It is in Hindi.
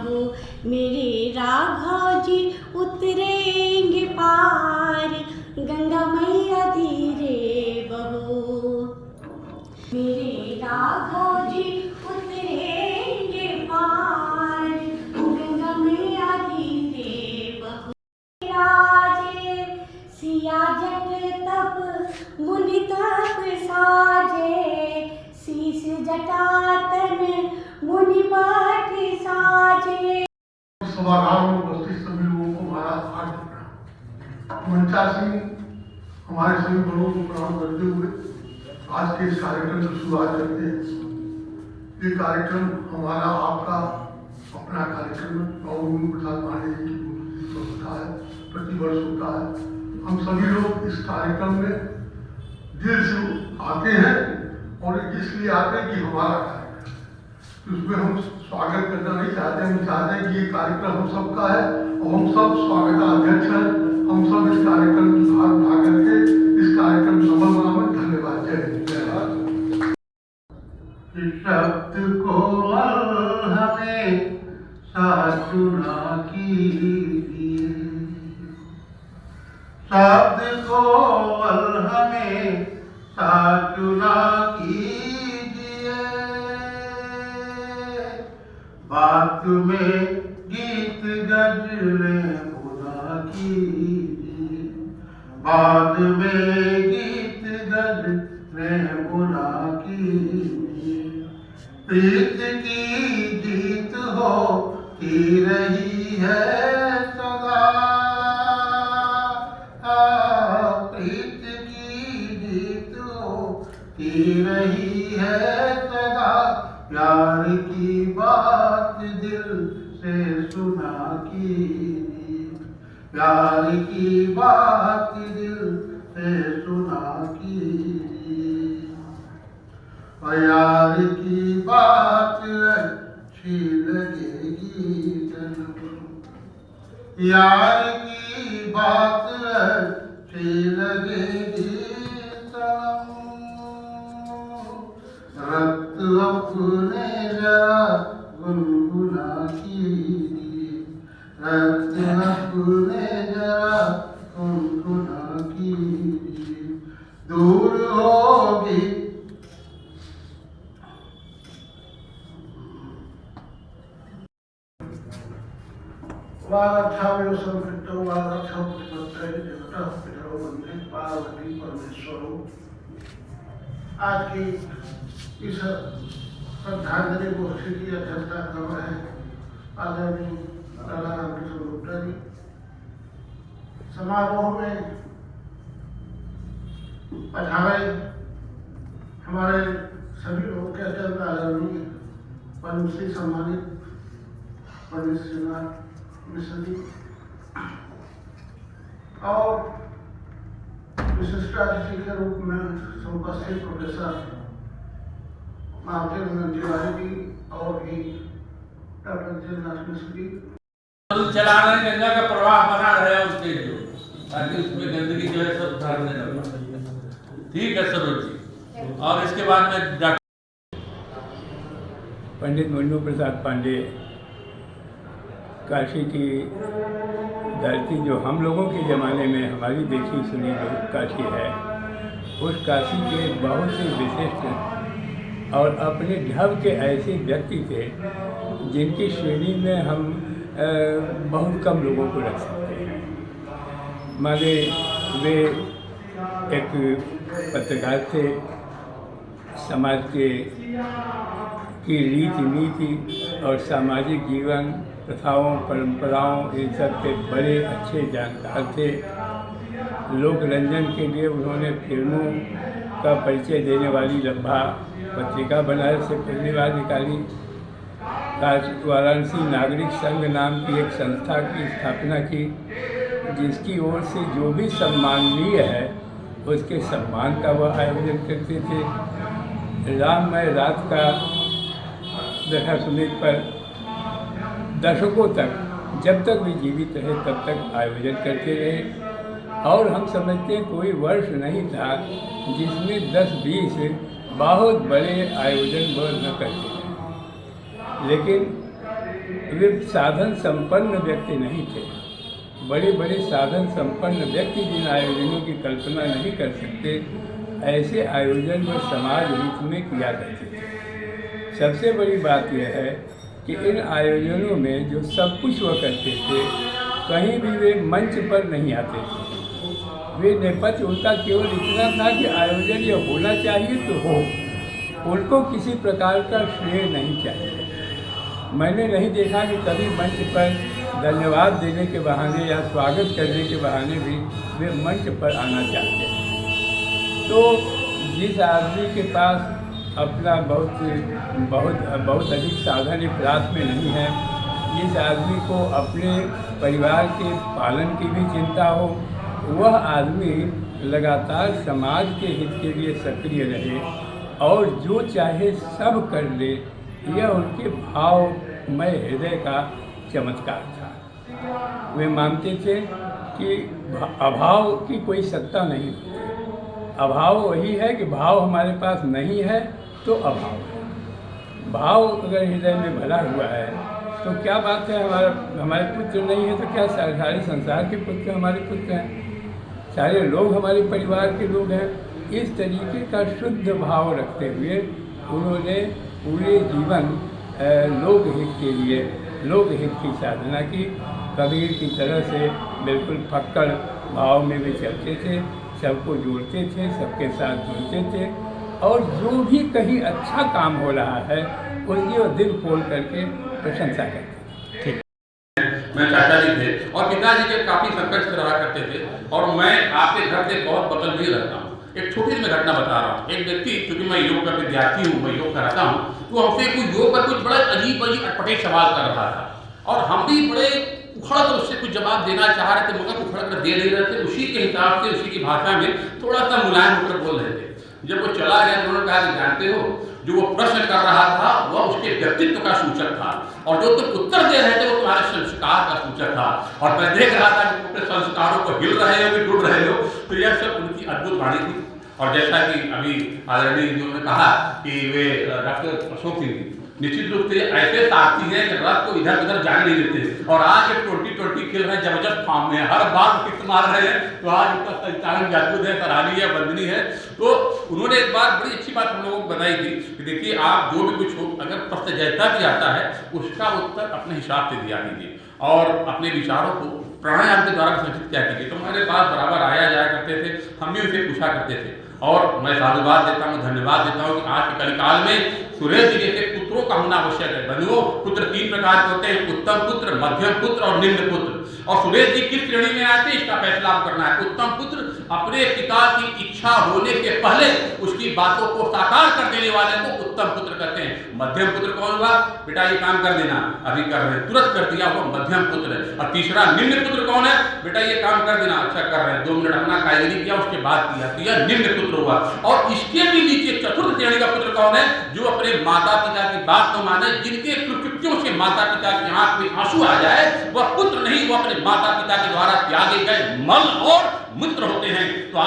बहू, मेरे राघव जी उतरेंगे पार, गंगा मैया धीरे बहू। मेरे राघव जी उतरेंगे पार, गंगा मैया धीरे बहू। राजे सिया जट तप मुनि तप साजे, शीश जटातन मुनि पाठ साजे। सभागार में उपस्थित सभी लोगों को हमारा हार्दिक प्रणाम। मंचासीन हमारे सभी बड़ों को प्रणाम करते हुए आज के इस कार्यक्रम की शुरुआत करते हैं। ये कार्यक्रम हमारा आपका अपना कार्यक्रम है और उन्हीं प्रसाद पांडे जी की होता है, प्रतिवर्ष होता है। हम सभी लोग इस कार्यक्रम में दिल से आते हैं और इसलिए आते हैं कि हमारा कार्यक्रम, उसमें हम स्वागत करना नहीं चाहते। हम चाहते हैं कि ये कार्यक्रम हम सबका है और हम सब स्वागताध्यक्ष हैं। हम सब इस कार्यक्रम में भाग उठा करके इस कार्यक्रम में सफल बनावे। धन्यवाद। जय हिंद, जय भारत। शब्द को हमें साचुना कीजिए, शब्द को हमें साचुना कीजिए, बात में गीत गजले बुना कीजिए, बाद में गीत गजले बुना कीजिए। प्रीत की जीत होती रही है सदा, प्रीत की जीत होती रही है सदा, प्यार की बात दिल से सुना कीजिए, प्यार की बात दिल से सुना कीजिए। प्यार की बात अच्छी लगेगी तन, यार की बात अच्छी लगेगी तन, रक्त अपने जरा गुनगुना कीजिए, रक्त अपने जरा गुनगुना कीजिए। दूर होगी वारक्षामेव संपृक्तो वारक्षो प्रतिपत्तये जगतः पितरो वन्दे पार्वती परमेश्वरो। आज की इस श्रद्धांजलि गोष्ठी की अध्यक्षता कर रहे हैं आदरणीय लाला रामकृष्ण गुप्ता जी। समारोह में पधारे हमारे सभी लोगों के अत्यंत आदरणीय पद्मश्री सम्मानित पंडित श्रीनाथ मिश्र जी और विशिष्ट अतिथि के रूप में उपस्थित प्रोफेसर महादेव तिवारी जी और भी डॉक्टर श्रीनाथ मिश्र जी। चला रहे गंगा का प्रवाह बना रहे उसके जो, ताकि उसमें गंदगी जो है सब उतारने लगे। ठीक है सरोज जी। और इसके बाद में डॉक्टर पंडित मनु प्रसाद पांडे, काशी की धरती जो हम लोगों के ज़माने में हमारी देखी सुनी जो काशी है, उस काशी के बहुत से विशिष्ट और अपने ढब के ऐसे व्यक्ति थे जिनकी श्रेणी में हम बहुत कम लोगों को रख सकते हैं। माने वे एक पत्रकार थे, समाज के की रीति नीति और सामाजिक जीवन प्रथाओं परंपराओं इन सब के बड़े अच्छे जानकार थे। लोक रंजन के लिए उन्होंने फिल्मों का परिचय देने वाली लम्हा पत्रिका बनारस से पहली बार निकाली। वाराणसी नागरिक संघ नाम की एक संस्था की स्थापना की, जिसकी ओर से जो भी सम्माननीय है उसके सम्मान का वह आयोजन करते थे। राममय रात का दशा सुमित पर दशकों तक, जब तक वे जीवित रहे तब तक आयोजन करते रहे। और हम समझते हैं कोई वर्ष नहीं था जिसमें 10-20 बहुत बड़े आयोजन वह न करते थे। लेकिन वे साधन संपन्न व्यक्ति नहीं थे। बड़े बड़े साधन संपन्न व्यक्ति जिन आयोजनों की कल्पना नहीं कर सकते, ऐसे आयोजन वे समाज हित में किया करते थे। सबसे बड़ी बात यह है कि इन आयोजनों में जो सब कुछ वह करते थे, कहीं भी वे मंच पर नहीं आते थे। वे नेपथ्य उनका केवल इतना था कि आयोजन यह होना चाहिए तो हो, उनको किसी प्रकार का श्रेय नहीं चाहिए। मैंने नहीं देखा कि कभी मंच पर धन्यवाद देने के बहाने या स्वागत करने के बहाने भी वे मंच पर आना चाहते हैं। तो जिस आदमी के पास अपना बहुत अधिक साधन इस रात में नहीं है, जिस आदमी को अपने परिवार के पालन की भी चिंता हो, वह आदमी लगातार समाज के हित के लिए सक्रिय रहे और जो चाहे सब कर ले, यह उनके भावमय हृदय का चमत्कार था। वे मानते थे कि अभाव की कोई सत्ता नहीं होती। अभाव वही है कि भाव हमारे पास नहीं है तो अभाव है। भाव अगर हृदय में भरा हुआ है तो क्या बात है, हमारे पुत्र नहीं है तो क्या सारे संसार के पुत्र हमारे पुत्र हैं, सारे लोग हमारे परिवार के लोग हैं। इस तरीके का शुद्ध भाव रखते हुए उन्होंने पूरे जीवन लोकहित के लिए लोकहित की साधना की। कबीर की तरह से बिल्कुल फक्कड़ भाव में वे चलते थे, सबको जोड़ते थे, सबके साथ जुड़ते थे और जो भी कहीं अच्छा काम हो रहा है उसकी वो दिल खोल करके प्रशंसा करते थे। मैं चाचा जी थे और पिताजी के काफी संघर्ष रहा करते थे और मैं आपके घर से बहुत बगल में रहता हूँ। एक छोटी सी मैं घटना बता रहा हूँ। एक व्यक्ति, क्योंकि मैं योग का विद्यार्थी हूँ, मैं योग कराता हूँ, तो हमसे कुछ योग का कुछ बड़ा अजीब अटपटे सवाल कर रहा था और हम भी बड़े उखड़ कर उससे कुछ जवाब देना चाह रहे थे, मगर उखड़ कर दे नहीं रहे थे। उसी के हिसाब से, उसी की भाषा में थोड़ा सा मुलायम होकर बोल रहे थे। जब वो चला गया तो उन्होंने कहा कि जानते हो, जो वो प्रश्न कर रहा था वह उसके व्यक्तित्व का सूचक था और जो तुम उत्तर दे रहे थे वो तुम्हारे संस्कार का सूचक था। और मैं देख रहा था कि तुम अपने संस्कारों को हिल रहे हो कि टूट रहे हो। तो यह सब उनकी अद्भुत वाणी थी। और जैसा कि अभी आदरणीय जी ने कहा कि वे डॉक्टर अशोक सिंह जी निश्चित रूप से ऐसे साथी हैं कि रथ को इधर उधर जाने नहीं देते और आज ये 2020 खेल रहे हैं, जबरदस्त फॉर्म में हर बार किक मार रहे हैं। तो आज उनका संचालन जागरूक है, सराहनीय है, वंदनीय है। तो उन्होंने एक बार बड़ी अच्छी बात हम लोगों को बताई थी कि देखिए, आप जो भी कुछ हो, अगर प्रश्न जैसा भी आता है उसका उत्तर अपने हिसाब से दिया कीजिए और अपने विचारों को प्राणायाम के द्वारा संचित किया कीजिए। तो हमारे पास बराबर आया जाया करते थे, हम भी उनसे पूछा करते थे और मैं साधुवाद देता हूँ, धन्यवाद देता हूँ कि आज के कलिकाल में सुरेश जी जैसे पुत्रों का होना आवश्यक है। बंधुओं, पुत्र 3 प्रकार के होते हैं, उत्तम पुत्र, मध्यम पुत्र और निम्न पुत्र। और सुरेश जी किस श्रेणी में आते हैं इसका फैसला करना है। उत्तम पुत्र अपने पिता की इच्छा होने के पहले उसकी बातों को साकार कर देने वाले को उत्तम पुत्र कहते हैं। मध्यम पुत्र कौन हुआ? बेटा ये काम कर देना, अभी कर रहे हैं, तुरंत कर दिया, वो मध्यम पुत्र है। और तीसरा निम्न पुत्र कौन है? बेटा ये काम कर देना, अच्छा कर रहे हैं, 2 मिनट अपना कारीगरी किया, उसके बाद किया, तो यह निम्न पुत्र हुआ। और इसके भी नीचे चतुर्थ श्रेणी का पुत्र कौन है? जो अपने माता पिता की बात तो माने, जिनके कृत्यों से माता पिता की आंख में आंसू आ जाए, वह पुत्र नहीं, वो अपने माता पिता के द्वारा त्यागे गए मल और मूत्र होते हैं। तो